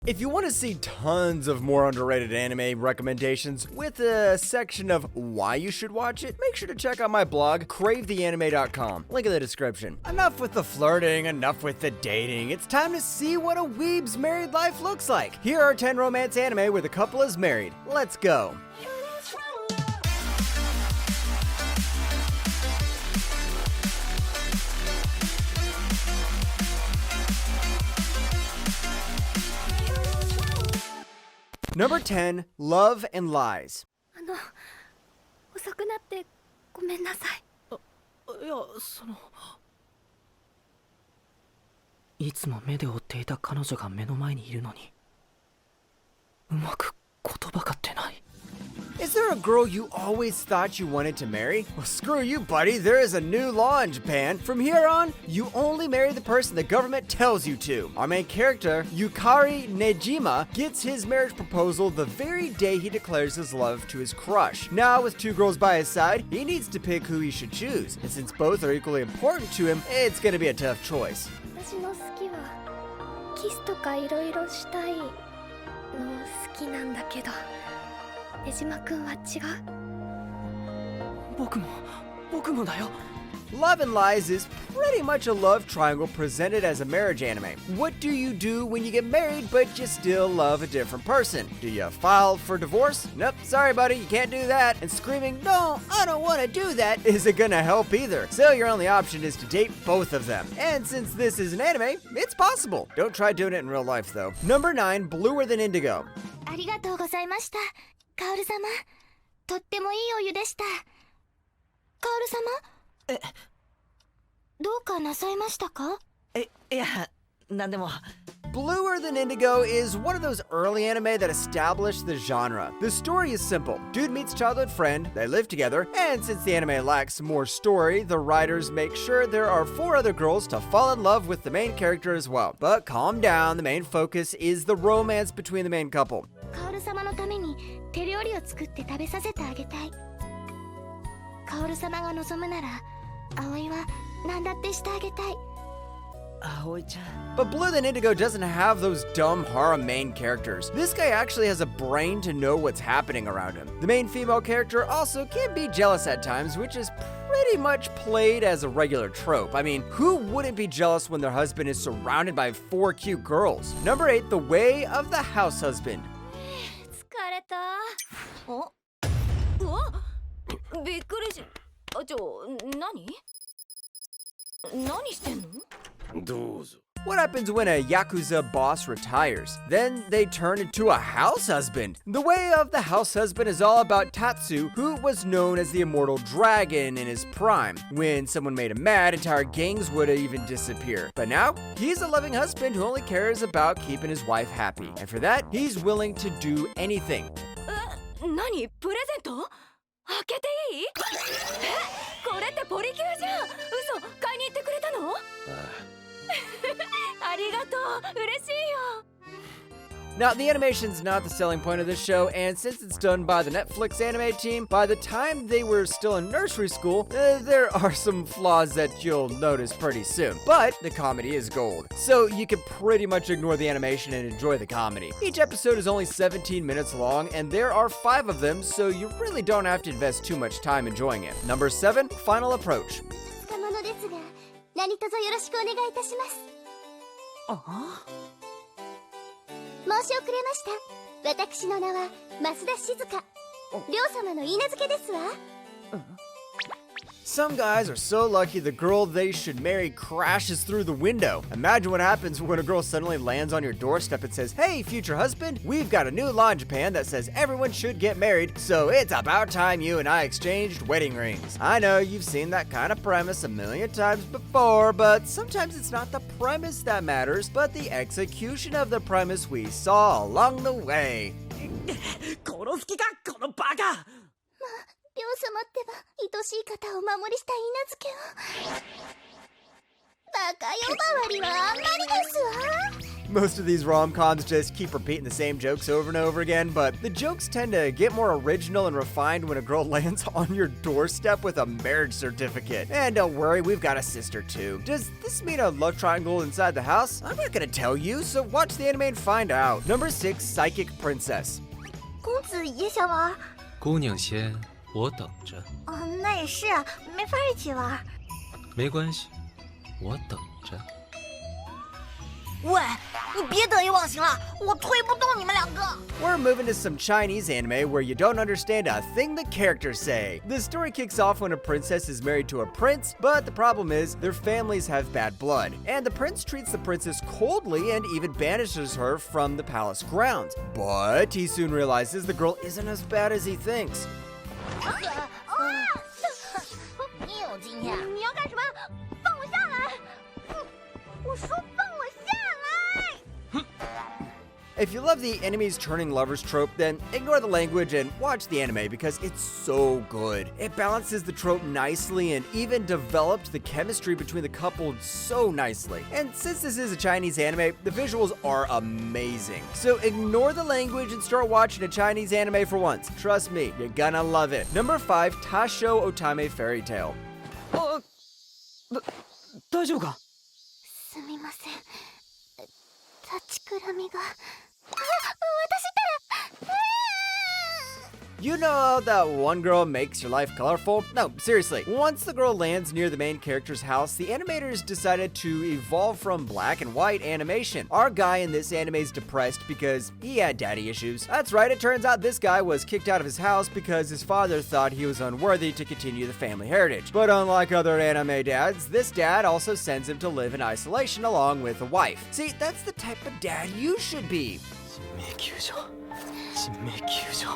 If you want to see tons of more underrated anime recommendations with a section of why you should watch it, make sure to check out my blog, cravetheanime.com. Link in the description. Enough with the flirting, enough with the dating. It's time to see what a weeb's married life looks like. Here are 10 romance anime where the couple is married. Let's go. Number 10, Love and Lies. 遅くなってごめんなさい。いや、いつも目で追っていた彼女が目の前にいるのに、うまく言葉が出ない。Is there a girl you always thought you wanted to marry? Well, screw you, buddy. There is a new law in Japan. From here on, you only marry the person the government tells you to. Our main character, Yukari Nejima, gets his marriage proposal the very day he declares his love to his crush. Now, with two girls by his side, he needs to pick who he should choose. And since both are equally important to him, it's gonna be a tough choice. 私の好きはキスとかいろいろしたいの好きなんだけど。江島くんは違う？僕もだよ。Love and Lies is pretty much a love triangle presented as a marriage anime. What do you do when you get married but you still love a different person? Do you file for divorce? Nope, sorry buddy, you can't do that. And screaming, no, I don't want to do that, isn't gonna help either. So your only option is to date both of them. And since this is an anime, it's possible. Don't try doing it in real life though. Number 9, Bluer Than Indigo. ありがとうございました。カオル様、とってもいいお湯でした。カオル様？どうかなさいましたか？いや、なんでも。Bluer Than Indigo is one of those early anime that established the genre. The story is simple. Dude meets childhood friend, they live together, and since the anime lacks more story, the writers make sure there are 4 other girls to fall in love with the main character as well. But calm down, the main focus is the romance between the main couple. カオル様のために手料理を作って食べさせてあげたい。カオル様が望むなら、葵は何だってしてあげたい。葵ちゃん。 But Bluer Than Indigo doesn't have those dumb horror main characters. This guy actually has a brain to know what's happening around him. The main female character also can be jealous at times, which is pretty much played as a regular trope. I mean, who wouldn't be jealous when their husband is surrounded by 4 cute girls? Number 8, The Way of the House Husband. 疲れた。うわ、びっくりし。何してんの？どうぞ。 What happens when a Yakuza boss retires? Then they turn into a house husband. The Way of the House Husband is all about Tatsu, who was known as the immortal dragon in his prime. When someone made him mad, entire gangs would even disappear. But now, he's a loving husband who only cares about keeping his wife happy. And for that, he's willing to do anything. 何？プレゼント？開けていい？これってポリキュアじゃん。嘘、買いに行ってくれたの？ありがとう、嬉しいよ。 Now, the animation's not the selling point of this show, and since it's done by the Netflix anime team, by the time they were still in nursery school, there are some flaws that you'll notice pretty soon. But the comedy is gold, so you can pretty much ignore the animation and enjoy the comedy. Each episode is only 17 minutes long, and there are 5 of them, so you really don't have to invest too much time enjoying it. Number 7, Final Approach. つかものですが、何卒よろしくお願いいたします。申し遅れました。私の名は増田静香。両様の言い名付けですわ。Some guys are so lucky the girl they should marry crashes through the window. Imagine what happens when a girl suddenly lands on your doorstep and says, "Hey, future husband, we've got a new law in Japan that says everyone should get married, so it's about time you and I exchanged wedding rings." I know you've seen that kind of premise a million times before, but sometimes it's not the premise that matters, but the execution of the premise we saw along the way. 殺す気か、このバカ！両様ってば愛しい方をお守りした言い名付けを。バカ呼ばわりはあんまりですわ。Most of these rom-coms just keep repeating the same jokes over and over again, but the jokes tend to get more original and refined when a girl lands on your doorstep with a marriage certificate. And don't worry, we've got a sister too. Does this mean a love triangle inside the house? I'm not gonna tell you, so watch the anime and find out. Number 6, Psychic Princess. 公子也想玩？姑娘先，我等着。那也是啊，没法一起玩。没关系，我等着。喂，你别得意忘形了，我推不动你们两个。We're moving to some Chinese anime where you don't understand a thing the characters say. The story kicks off when a princess is married to a prince, but the problem is their families have bad blood. And the prince treats the princess coldly and even banishes her from the palace grounds. But he soon realizes the girl isn't as bad as he thinks. 你有经验？你要干什么？放我下来！我说放我下来！ If you love the enemies turning lovers trope, then ignore the language and watch the anime because it's so good. It balances the trope nicely and even developed the chemistry between the couple so nicely. And since this is a Chinese anime, the visuals are amazing. So ignore the language and start watching a Chinese anime for once. Trust me, you're gonna love it. Number 5, Tasho Otame Fairy Tale. 大丈夫か？すみません。立ちくらみが。私ったら。You know how that one girl makes your life colorful? No, seriously. Once the girl lands near the main character's house, the animators decided to evolve from black and white animation. Our guy in this anime is depressed because he had daddy issues. That's right, it turns out this guy was kicked out of his house because his father thought he was unworthy to continue the family heritage. But unlike other anime dads, this dad also sends him to live in isolation along with a wife. See, that's the type of dad you should be. 人命救助。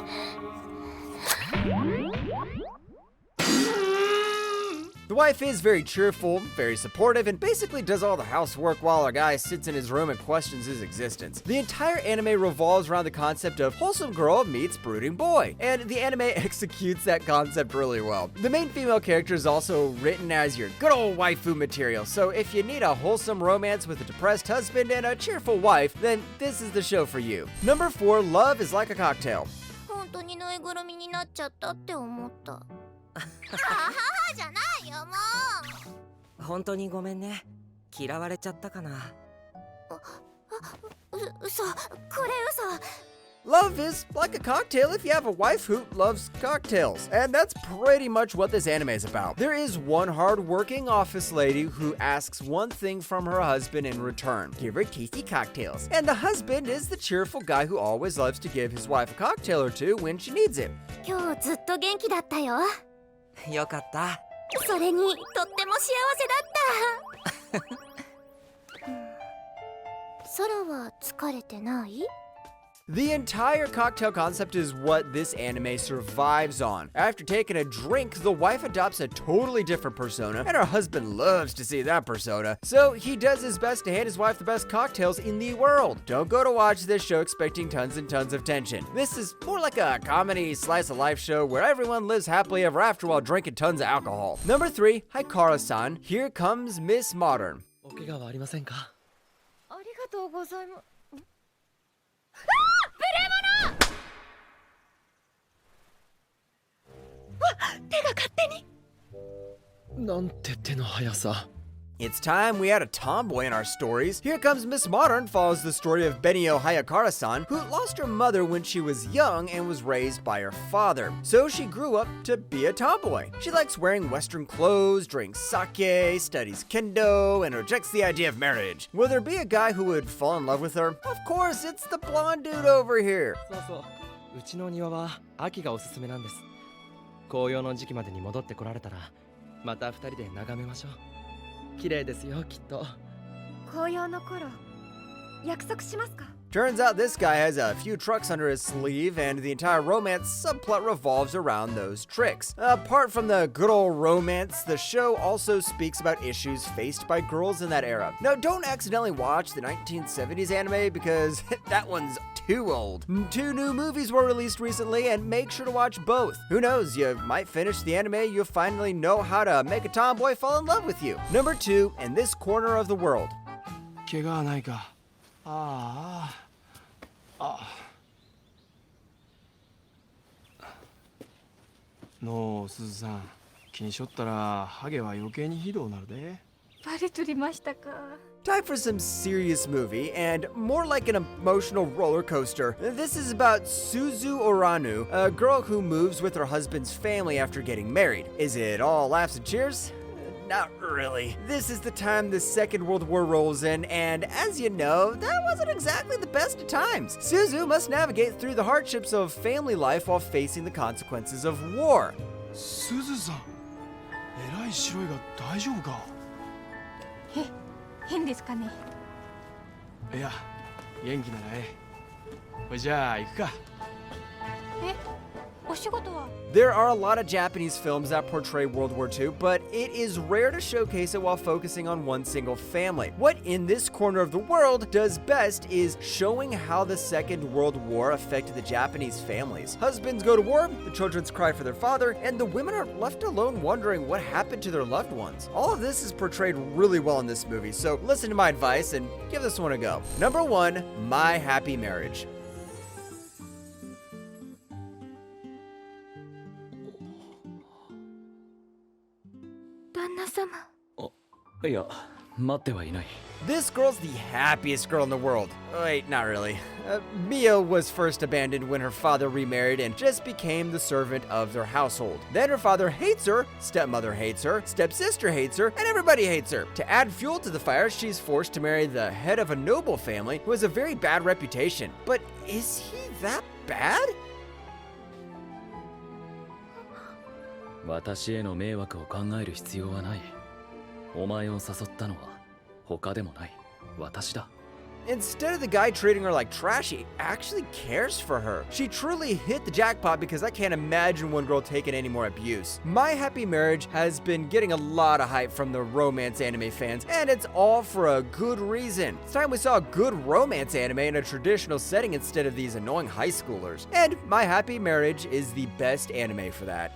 The wife is very cheerful, very supportive, and basically does all the housework while our guy sits in his room and questions his existence. The entire anime revolves around the concept of wholesome girl meets brooding boy, and the anime executes that concept really well. The main female character is also written as your good old waifu material, so if you need a wholesome romance with a depressed husband and a cheerful wife, then this is the show for you. Number 4, Love is Like a Cocktail. 本当にぬいぐるみになっちゃったって思った。ははじゃないよもう。本当にごめんね。嫌われちゃったかな。嘘、これ嘘。 Love is like a cocktail if you have a wife who loves cocktails. And that's pretty much what this anime is about. There is one hard-working office lady who asks one thing from her husband in return. Give her tasty cocktails. And the husband is the cheerful guy who always loves to give his wife a cocktail or two when she needs it. 今日ずっと元気だったよ。よかった。それにとっても幸せだった。空は疲れてない？ The entire cocktail concept is what this anime survives on. After taking a drink, the wife adopts a totally different persona, and her husband loves to see that persona. So he does his best to hand his wife the best cocktails in the world. Don't go to watch this show expecting tons and tons of tension. This is more like a comedy slice of life show where everyone lives happily ever after while drinking tons of alcohol. Number 3, Hikara-san, Here Comes Miss Modern. お怪我はありませんか？ありがとうございます。手が勝手に。なんて手の速さ。 It's time we had a tomboy in our stories. Here Comes Miss Modern follows the story of Benio Hayakara-san, who lost her mother when she was young and was raised by her father. So she grew up to be a tomboy. She likes wearing Western clothes, drinks sake, studies kendo, and rejects the idea of marriage. Will there be a guy who would fall in love with her? Of course, it's the blonde dude over here. そうそう。うちの庭は秋がおすすめなんです。紅葉の時期までに戻ってこられたら、また二人で眺めましょう。 綺麗ですよ、きっと。紅葉の頃、約束しますか？ Turns out this guy has a few trucks under his sleeve, and the entire romance subplot revolves around those tricks. Apart from the good old romance, the show also speaks about issues faced by girls in that era. Now, don't accidentally watch the 1970s anime because that one's too old. 2 new movies were released recently, and make sure to watch both. Who knows, you might finish the anime, you'll finally know how to make a tomboy fall in love with you. Number 2, In This Corner of the World. 怪我はないか。ああのうすずさん、気にしょったらハゲは余計にひどうなるで。バレとりましたか。 Time for some serious movie, and more like an emotional roller coaster. This is about Suzu Oranu, a girl who moves with her husband's family after getting married. Is it all laughs and cheers? Not really. This is the time the Second World War rolls in, and as you know, that wasn't exactly the best of times. Suzu must navigate through the hardships of family life while facing the consequences of war. すずさん、えらい白いが大丈夫か。変ですかね。いや、元気ならええ。ほいじゃあ行くか。お仕事は？ There are a lot of Japanese films that portray World War II, but it is rare to showcase it while focusing on one single family. What In This Corner of the World does best is showing how the Second World War affected the Japanese families. Husbands go to war, the children cry for their father, and the women are left alone wondering what happened to their loved ones. All of this is portrayed really well in this movie, so listen to my advice and give this one a go. Number 1, My Happy Marriage. 旦那様。いや、待ってはいない。 This girl's the happiest girl in the world. Wait, not really. Mia was first abandoned when her father remarried and just became the servant of their household. Then her father hates her, stepmother hates her, stepsister hates her, and everybody hates her. To add fuel to the fire, she's forced to marry the head of a noble family who has a very bad reputation. But is he that bad? 私への迷惑を考える必要はない。お前を誘ったのは他でもない。私だ。 Instead of the guy treating her like trash, he actually cares for her. She truly hit the jackpot because I can't imagine one girl taking any more abuse. My Happy Marriage has been getting a lot of hype from the romance anime fans, and it's all for a good reason. It's time we saw a good romance anime in a traditional setting instead of these annoying high schoolers. And My Happy Marriage is the best anime for that.